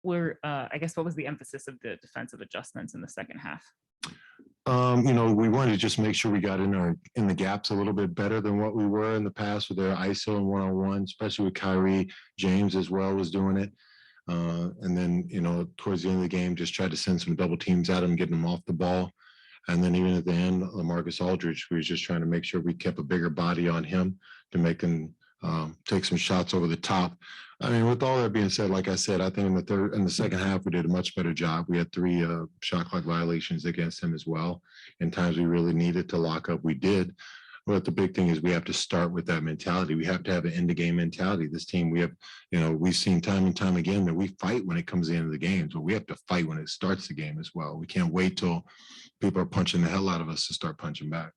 I guess, what was the emphasis of the defensive adjustments in the second half? We wanted to just make sure we got in the gaps a little bit better than what we were in the past with their ISO and one-on-one, especially with Kyrie. James as well was doing it. And then, towards the end of the game, just tried to send some double teams at him, getting them off the ball. And then even at the end, LaMarcus Aldridge, we was just trying to make sure we kept a bigger body on him to make him take some shots over the top. I mean, with all that being said, like I said, I think in the second half, we did a much better job. We had 3 shot clock violations against him as well. In times we really needed to lock up, we did. But the big thing is we have to start with that mentality. We have to have an end of game mentality. This team, we've seen time and time again that we fight when it comes to the end of the games, but we have to fight when it starts the game as well. We can't wait till people are punching the hell out of us to start punching back.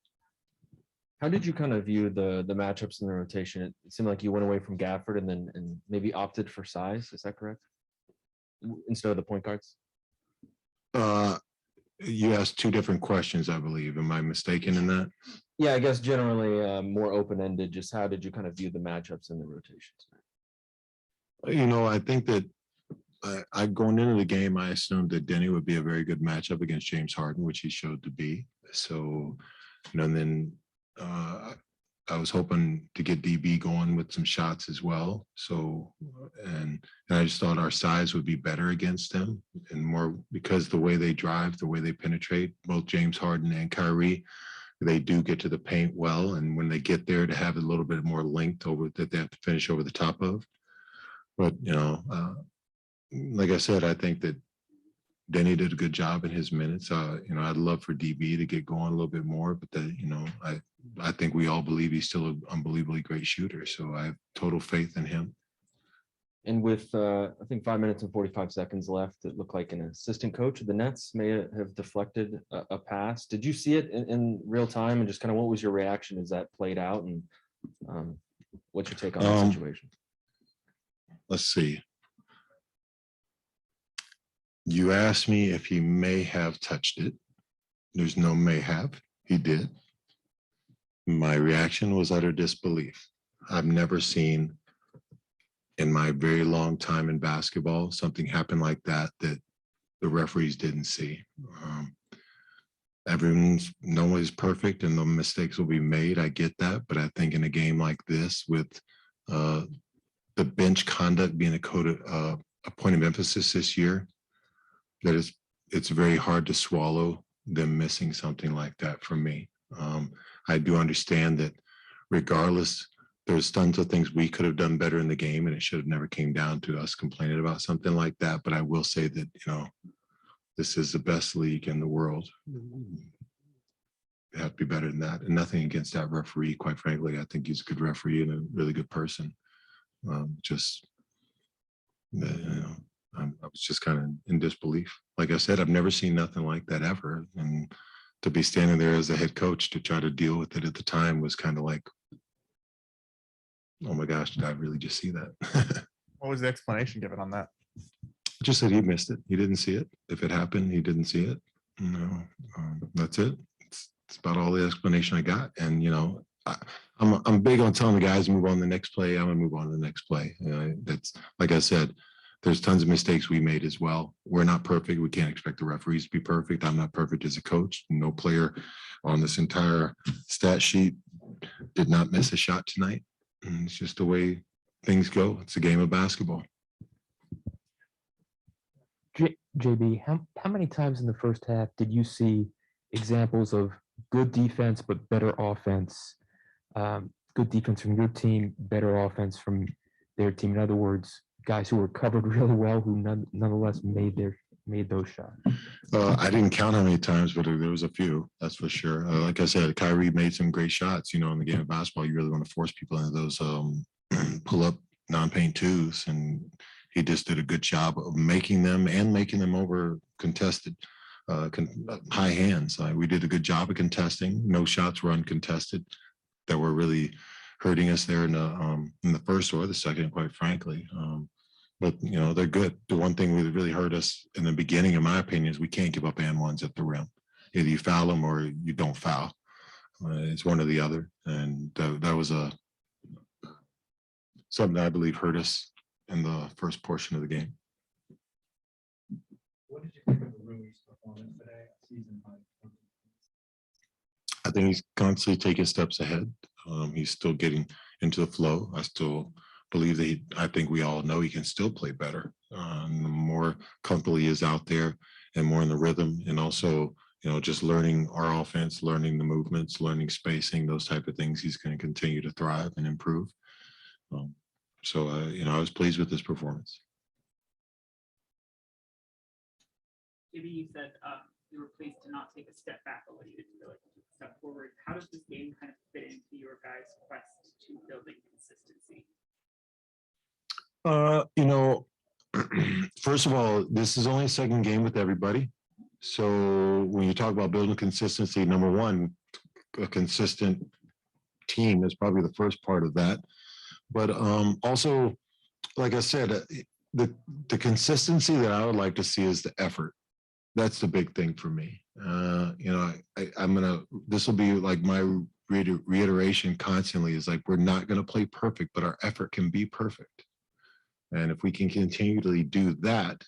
How did you kind of view the matchups in the rotation? It seemed like you went away from Gafford and maybe opted for size. Is that correct? Instead of the point guards? You asked 2 different questions, I believe. Am I mistaken in that? Yeah, I guess generally more open-ended. Just how did you kind of view the matchups in the rotations? I think that I going into the game, I assumed that Denny would be a very good matchup against James Harden, which he showed to be. So, and then I was hoping to get DB going with some shots as well. So, and I just thought our size would be better against them, and more because the way they drive, the way they penetrate, both James Harden and Kyrie, they do get to the paint well. And when they get there, to have a little bit more length over that they have to finish over the top of. But, like I said, I think that Denny did a good job in his minutes. I'd love for DB to get going a little bit more, but I think we all believe he's still an unbelievably great shooter. So I have total faith in him. And with, I think 5 minutes and 45 seconds left, it looked like an assistant coach of the Nets may have deflected a pass. Did you see it in real time? And just kind of what was your reaction as that played out? And what's your take on the situation? Let's see. You asked me if he may have touched it. There's no may have. He did. My reaction was utter disbelief. I've never seen in my very long time in basketball something happen like that the referees didn't see. Nobody's perfect and the mistakes will be made. I get that. But I think in a game like this with the bench conduct being a point of emphasis this year, that it's very hard to swallow them missing something like that from me. I do understand that regardless, there's tons of things we could have done better in the game, and it should have never came down to us complaining about something like that. But I will say that, this is the best league in the world. You have to be better than that. And nothing against that referee, quite frankly. I think he's a good referee and a really good person. I was just kind of in disbelief. Like I said, I've never seen nothing like that ever. And to be standing there as a head coach to try to deal with it at the time was kind of like, oh my gosh, did I really just see that? What was the explanation given on that? Just said he missed it. He didn't see it. If it happened, he didn't see it. That's it. It's about all the explanation I got. And, I'm big on telling the guys to move on to the next play. I'm gonna move on to the next play. That's, like I said, there's tons of mistakes we made as well. We're not perfect. We can't expect the referees to be perfect. I'm not perfect as a coach. No player on this entire stat sheet did not miss a shot tonight. And it's just the way things go. It's a game of basketball. JB, how many times in the first half did you see examples of good defense but better offense? Good defense from your team, better offense from their team. In other words, guys who were covered really well, who nonetheless made those shots. I didn't count how many times, but there was a few. That's for sure. Like I said, Kyrie made some great shots. In the game of basketball, you really want to force people into those pull-up non-paint twos, and he just did a good job of making them over contested, high hands. We did a good job of contesting. No shots were uncontested that were really hurting us there in the first or the second, quite frankly. But, they're good. The one thing that really hurt us in the beginning, in my opinion, is we can't give up and ones at the rim. Either you foul them or you don't foul. It's one or the other. And that was something that I believe hurt us in the first portion of the game. I think he's constantly taking steps ahead. He's still getting into the flow. I still believe that I think we all know he can still play better. The more comfortable he is out there and more in the rhythm, and also, just learning our offense, learning the movements, learning spacing, those type of things, he's going to continue to thrive and improve. I was pleased with his performance. Maybe you said you were pleased to not take a step back, but what you did feel like you took a step forward. How does this game kind of fit into your guys' quest to building consistency? First of all, this is only a second game with everybody. So when you talk about building consistency, number one, a consistent team is probably the first part of that. But also, like I said, the consistency that I would like to see is the effort. That's the big thing for me. This will be like my reiteration constantly is like, we're not going to play perfect, but our effort can be perfect. And if we can continually do that,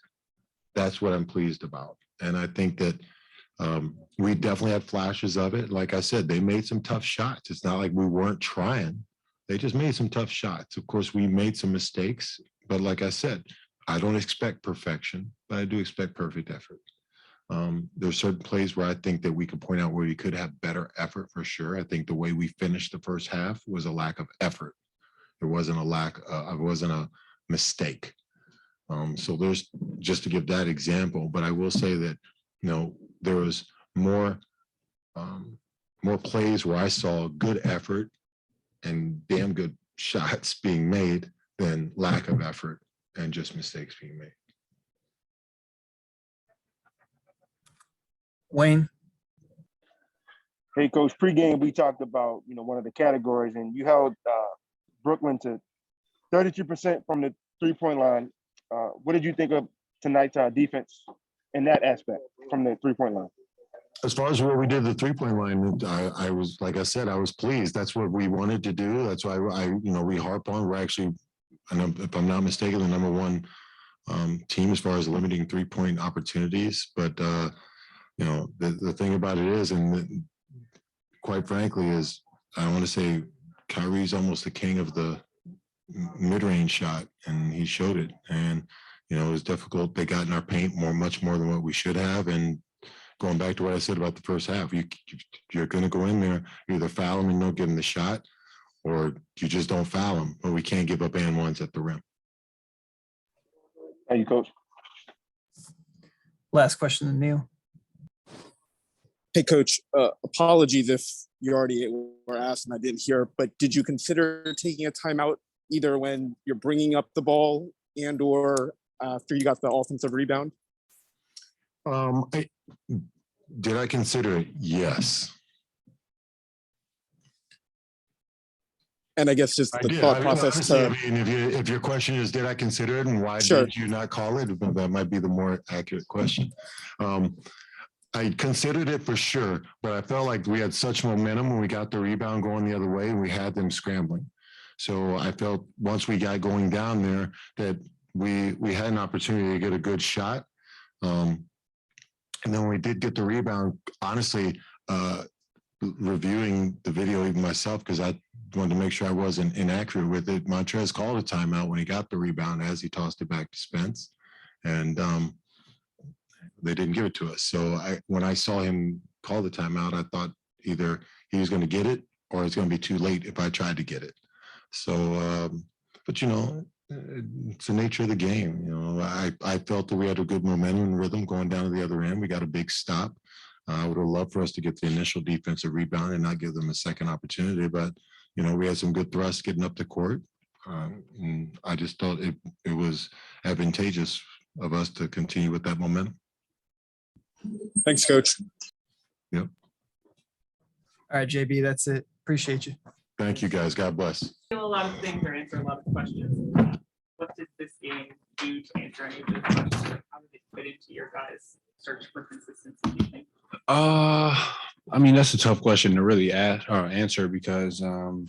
that's what I'm pleased about. And I think that we definitely had flashes of it. Like I said, they made some tough shots. It's not like we weren't trying. They just made some tough shots. Of course, we made some mistakes, but like I said, I don't expect perfection, but I do expect perfect effort. There's certain plays where I think that we could point out where we could have better effort for sure. I think the way we finished the first half was a lack of effort. There wasn't it wasn't a mistake. So there's, just to give that example, but I will say that, there was more plays where I saw good effort and damn good shots being made than lack of effort and just mistakes being made. Wayne. Hey, Coach, pregame, we talked about, one of the categories, and you held Brooklyn to 32% from the three-point line. What did you think of tonight's defense in that aspect from the three-point line? As far as what we did the three-point line, I was, like I said, I was pleased. That's what we wanted to do. That's why we harp on. We're actually, if I'm not mistaken, the number one team as far as limiting three-point opportunities. But the thing about it is, and quite frankly, is I want to say Kyrie's almost the king of the mid-range shot, and he showed it. And it was difficult. They got in our paint much more than what we should have. And going back to what I said about the first half, you're going to go in there, either foul them and don't give them the shot, or you just don't foul them. But we can't give up and ones at the rim. Thank you, Coach. Last question to Neil. Hey, Coach, apologies if you already were asked and I didn't hear, but did you consider taking a timeout either when you're bringing up the ball and or after you got the offensive rebound? Did I consider it? Yes. And I guess just the did. thought process. If your question is, did I consider it and why did you not call it? That might be the more accurate question. I considered it for sure, but I felt like we had such momentum when we got the rebound going the other way, and we had them scrambling. So I felt once we got going down there that we had an opportunity to get a good shot. And then when we did get the rebound, honestly, reviewing the video even myself, because I wanted to make sure I wasn't inaccurate with it, Montrez called a timeout when he got the rebound as he tossed it back to Spence. And they didn't give it to us. So when I saw him call the timeout, I thought either he was going to get it or it's going to be too late if I tried to get it. So, but it's the nature of the game. I felt that we had a good momentum and rhythm going down to the other end. We got a big stop. I would have loved for us to get the initial defensive rebound and not give them a second opportunity, but we had some good thrusts getting up the court. And I just thought it was advantageous of us to continue with that momentum. Thanks, Coach. Yep. All right, JB, that's it. Appreciate you. Thank you, guys. God bless. A lot of things or answer a lot of questions. What did this game do to answer any of those questions? How did it fit into your guys' search for consistency, do you think? I mean, that's a tough question to really ask or answer because, well,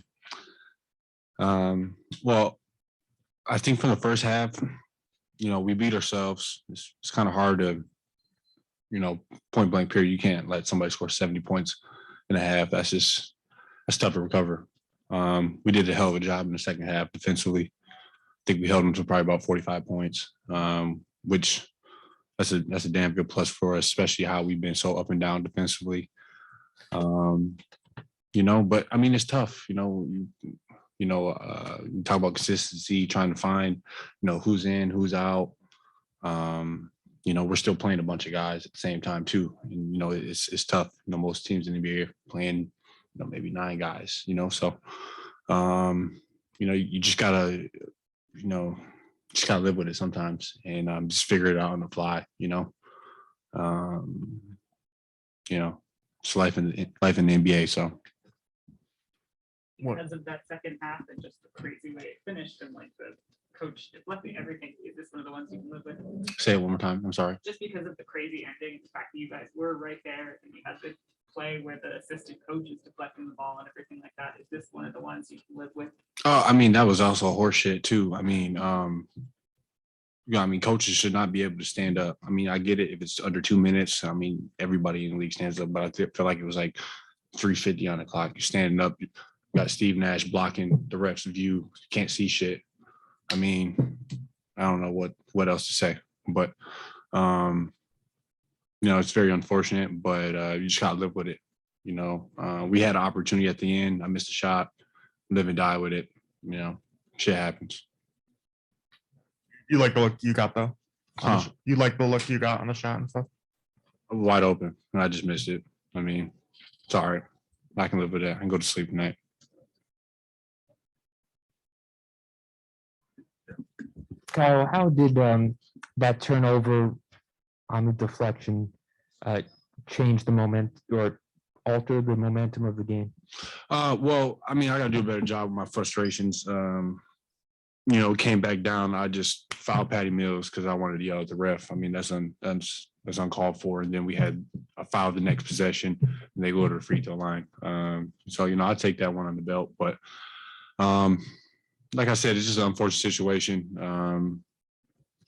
I think from the first half, we beat ourselves. It's kind of hard to point blank period. You can't let somebody score 70 points in a half. That's tough to recover. We did a hell of a job in the second half defensively. I think we held them to probably about 45 points, which that's a damn good plus for us, especially how we've been so up and down defensively. But I mean, it's tough. You talk about consistency, trying to find, who's in, who's out. We're still playing a bunch of guys at the same time too. And, it's tough. Most teams in the NBA are playing, maybe 9 guys, so, you just gotta, live with it sometimes and just figure it out on the fly, it's life in the NBA. So. Because of that second half and just the crazy way it finished and like the coach deflecting everything, is this one of the ones you can live with? Say it one more time. I'm sorry. Just because of the crazy ending, the fact that you guys were right there and you had the play where the assistant coach is deflecting the ball and everything like that, is this one of the ones you can live with? Oh, I mean, that was also horseshit too. I mean, coaches should not be able to stand up. I mean, I get it if it's under 2 minutes. I mean, everybody in the league stands up, but I feel like it was like 3:50 on the clock. You're standing up. You got Steve Nash blocking the ref's view. Can't see shit. I mean, I don't know what else to say, but it's very unfortunate, but you just gotta live with it. We had an opportunity at the end. I missed a shot. Live and die with it. Shit happens. You like the look you got though? Huh. You like the look you got on the shot and stuff? Wide open, and I just missed it. I mean, it's all right. I can live with that. I can go to sleep tonight. Kyle, how did that turnover on the deflection change the moment or alter the momentum of the game? Well, I mean, I got to do a better job with my frustrations. Came back down. I just fouled Patty Mills because I wanted to yell at the ref. I mean, that's uncalled for. And then we had a foul the next possession, and they go to the free throw line. So I take that one on the belt. But like I said, it's just an unfortunate situation.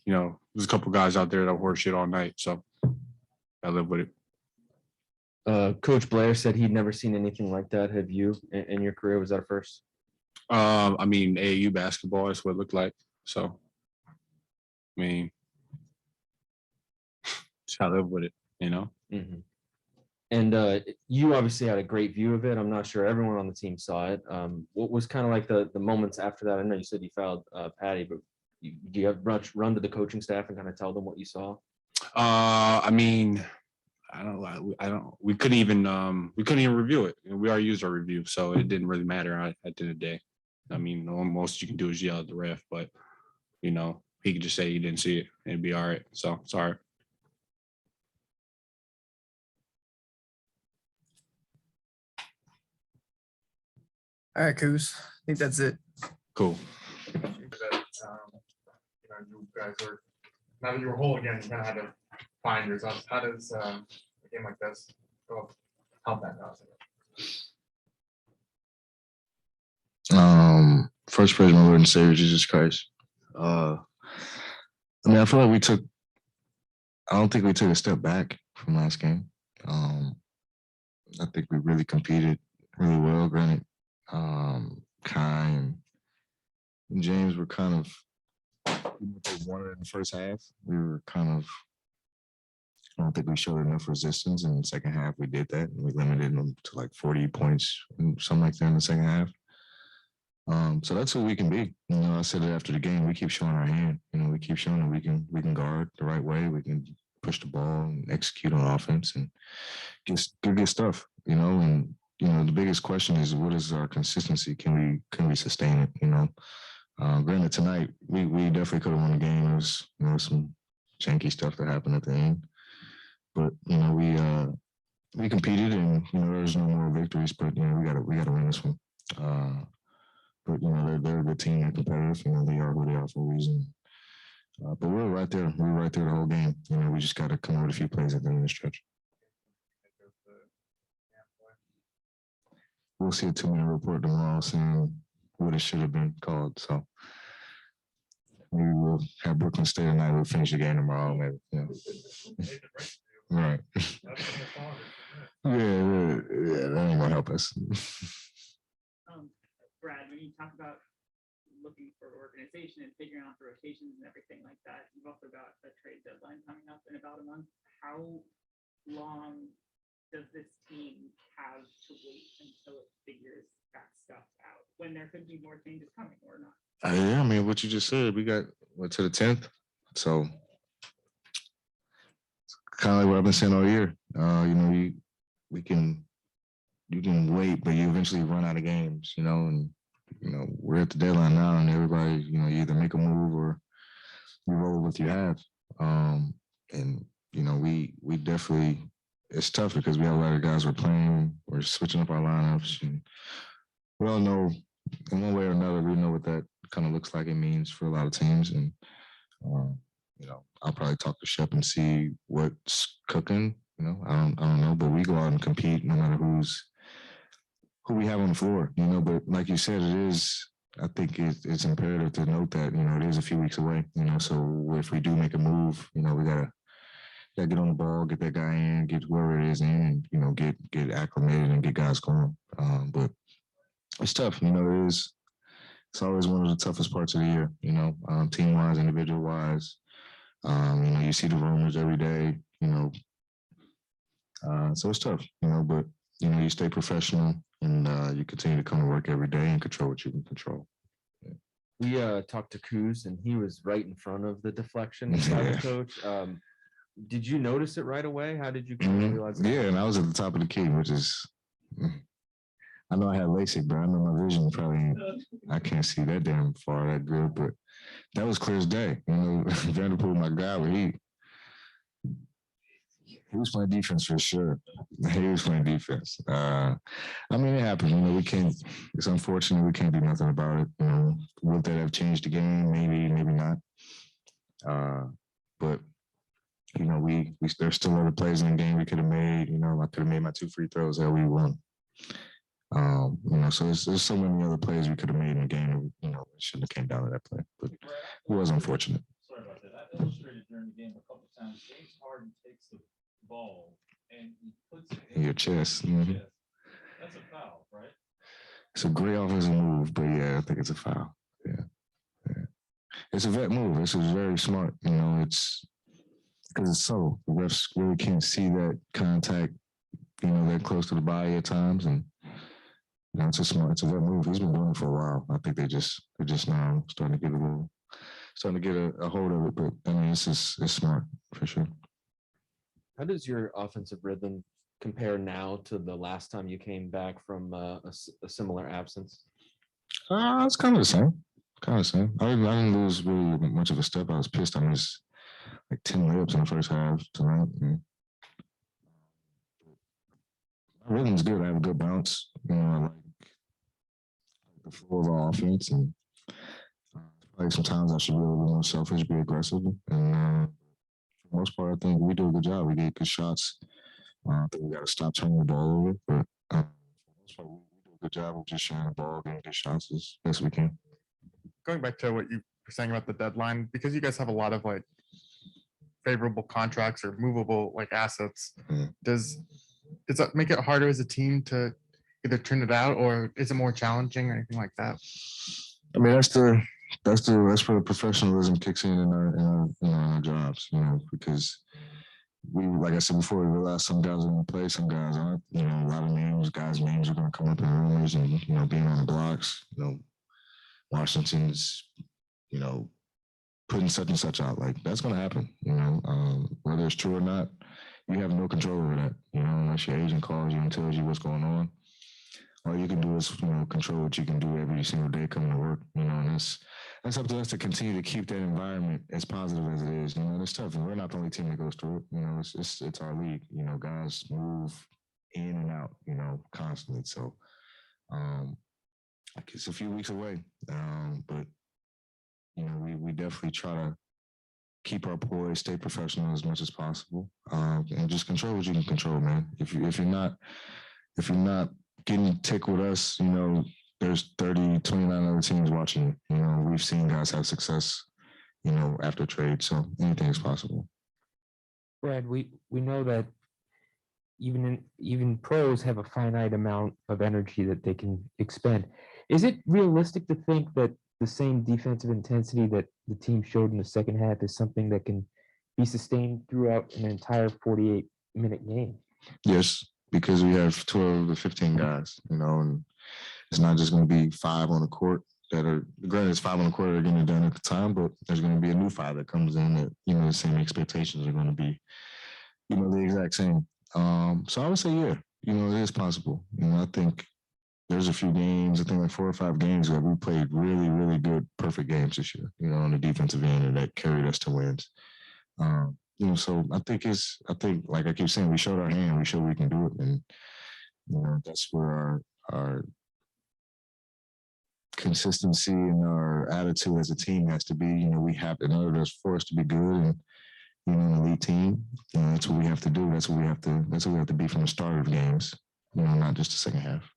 There's a couple guys out there that horse shit all night, so I live with it. Coach Blair said he'd never seen anything like that. Have you in your career? Was that a first? I mean, AAU basketball is what it looked like. So, I mean, just gotta live with it, Mm-hmm. And you obviously had a great view of it. I'm not sure everyone on the team saw it. What was kind of like the moments after that? I know you said you fouled Patty, but do you have run to the coaching staff and kind of tell them what you saw? I mean, I don't. We couldn't even review it. We already used our review, so it didn't really matter at the end of the day. I mean, the most you can do is yell at the ref, but he could just say he didn't see it and it'd be all right. So sorry. All right, Kuz. I think that's it. Cool. You guys are, now that you were whole again, you kind of had to find yourself. How does a game like this help that process? First praise my Lord and Savior Jesus Christ. I mean, I feel like I don't think we took a step back from last game. I think we really competed really well. Granted, Kai and James were kind of, they won it in the first half. We were kind of, I don't think we showed enough resistance. In the second half, we did that, and we limited them to like 40 points, something like that in the second half. So that's who we can be. I said it after the game. We keep showing our hand. We keep showing that we can guard the right way. We can push the ball and execute on offense and get good stuff. And the biggest question is, what is our consistency? Can we sustain it? Granted, tonight we definitely could have won the game. There was some janky stuff that happened at the end, but we competed, and there's no more victories. But we gotta win this one. But they're a good team and competitive. They are who they are for a reason. But we're right there. We were right there the whole game. We just got to come up with a few plays at the end of the stretch. We'll see a 2-minute report tomorrow saying what it should have been called. So maybe we'll have Brooklyn stay tonight. We'll finish the game tomorrow. Maybe. Yeah. Right. guess. Brad, when you talk about looking for organization and figuring out the rotations and everything like that, you've also got a trade deadline coming up in about a month. How long does this team have to wait until it figures that stuff out when there could be more changes coming or not? Yeah, I mean, what you just said, we got to the 10th. So kind of like what I've been saying all year. You can wait, but you eventually run out of games, and we're at the deadline now, and everybody, you either make a move or you roll with what you have. And we definitely, it's tough because we have a lot of guys we're playing, we're switching up our lineups, and we all know in one way or another, we know what that kind of looks like it means for a lot of teams. And I'll probably talk to Shep and see what's cooking. I don't know, but we go out and compete no matter who we have on the floor. But like you said, I think it's imperative to note that it is a few weeks away. So if we do make a move, we gotta get on the ball, get that guy in, get whoever it is in, and get acclimated and get guys going. But it's tough. It's always one of the toughest parts of the year. Team wise, individual wise. You see the rumors every day. So it's tough. But you stay professional and you continue to come to work every day and control what you can control. We talked to Kuz and he was right in front of the deflection by the coach. Did you notice it right away? How did you realize that? Yeah, and I was at the top of the key, which is, I know I had LASIK, but I know my vision probably, I can't see that damn far that good, but that was clear as day. Vanderpool, my guy, he was playing defense for sure. He was playing defense. I mean, it happened. It's unfortunate. We can't do nothing about it. Would that have changed the game? Maybe, maybe not. But, there's still other plays in the game we could have made. I could have made my 2 free throws that we won. So there's so many other plays we could have made in the game. It shouldn't have came down to that play, but it was unfortunate. Sorry about that. I illustrated during the game a couple of times. James Harden takes the ball and he puts it in your chest. Mm-hmm. That's a foul, right? It's a great offensive move, but yeah, I think it's a foul. Yeah. It's a vet move. This is very smart. It's because it's subtle. The refs really can't see that contact, that close to the body at times, and it's a vet move. He's been doing it for a while. I think they're just now starting to get a hold of it. But I mean, it's smart for sure. How does your offensive rhythm compare now to the last time you came back from a similar absence? It's kind of the same. I didn't lose really much of a step. I was pissed. I missed like 10 layups in the first half tonight. My rhythm's good. I have a good bounce. I like the flow of our offense, and like sometimes I should be a little more selfish, be aggressive, and for the most part, I think we do a good job. We get good shots. I think we got to stop turning the ball over, but for the most part, we do a good job of just sharing the ball, getting good shots as best we can. Going back to what you were saying about the deadline, because you guys have a lot of like favorable contracts or movable like assets, does that make it harder as a team to either turn it out, or is it more challenging or anything like that? I mean, that's where the professionalism kicks in our jobs, because we, like I said before, we realize some guys are going to play, some guys aren't. A lot of guys' names are going to come up in rumors, and being on the blocks. Washington's, putting such and such out. Like, that's going to happen. Whether it's true or not, you have no control over that. Unless your agent calls you and tells you what's going on. All you can do is, control what you can do every single day coming to work. And that's up to us to continue to keep that environment as positive as it is. It's tough, and we're not the only team that goes through it. It's our league. Guys move in and out, constantly. So, it's a few weeks away, but we definitely try to keep our poise, stay professional as much as possible, and just control what you can control, man. If you're not getting tick with us, there's 29 other teams watching you. We've seen guys have success, after trade, so anything is possible. Brad, we know that even pros have a finite amount of energy that they can expend. Is it realistic to think that the same defensive intensity that the team showed in the second half is something that can be sustained throughout an entire 48-minute game? Yes, because we have 12 to 15 guys, and it's not just going to be 5 on the court that are, granted, it's 5 on the court that are getting it done at the time, but there's going to be a new 5 that comes in that, the same expectations are going to be, the exact same. So I would say, yeah, it is possible. I think there's a few games, I think like 4 or 5 games where we played really, really good, perfect games this year, on the defensive end, and that carried us to wins. So I think like I keep saying, we showed our hand, we showed we can do it, and that's where our consistency and our attitude as a team has to be. We have, in order for us to be good and an elite team, that's what we have to do. That's what we have to be from the start of games, not just the second half.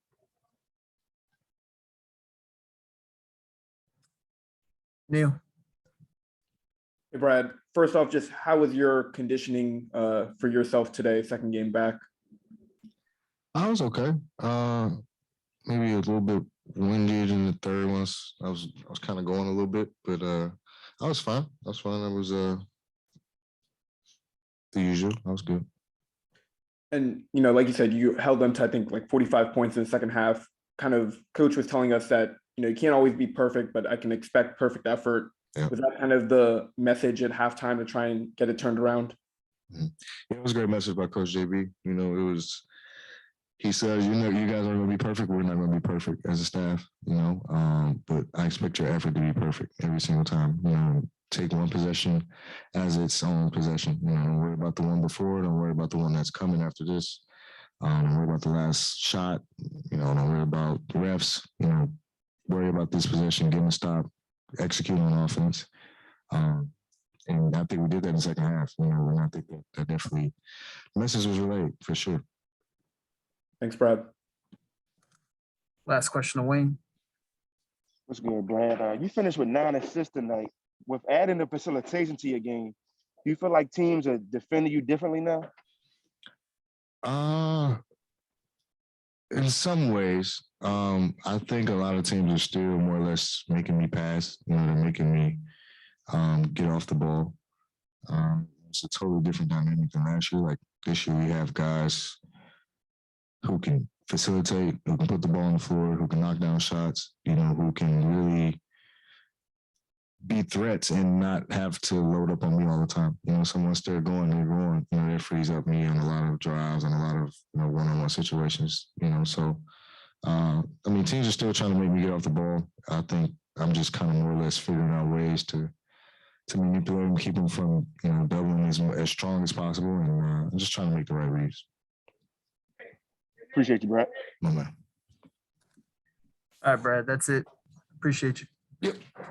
Neil. Hey, Brad, first off, just how was your conditioning for yourself today, second game back? I was okay. Maybe a little bit winded in the third one. I was kind of going a little bit, but I was fine. I was the usual. I was good. And, like you said, you held them to, I think, like 45 points in the second half. Kind of coach was telling us that, you can't always be perfect, but I can expect perfect effort. Yeah. Was that kind of the message at halftime to try and get it turned around? Yeah, it was a great message by Coach JB. He says, you guys aren't going to be perfect. We're not going to be perfect as a staff, but I expect your effort to be perfect every single time. Take one possession as its own possession. Don't worry about the one before. Don't worry about the one that's coming after this. Don't worry about the last shot. Don't worry about the refs. Worry about this possession, getting a stop, execute on offense. And I think we did that in the second half. And I think that definitely message was relayed for sure. Thanks, Brad. Last question to Wayne. What's good, Brad? You finished with 9 assists tonight. With adding the facilitation to your game, do you feel like teams are defending you differently now? In some ways, I think a lot of teams are still more or less making me pass. They're making me get off the ball. It's a totally different dynamic than last year. Like this year, we have guys who can facilitate, who can put the ball on the floor, who can knock down shots, who can really be threats and not have to load up on me all the time. So once they're going, that frees up me on a lot of drives and a lot of, one-on-one situations, so, teams are still trying to make me get off the ball. I think I'm just kind of more or less figuring out ways to manipulate them, keep them from, doubling as strong as possible. And I'm just trying to make the right reads. Appreciate you, Brad. No, man. All right, Brad, that's it. Appreciate you. Yep.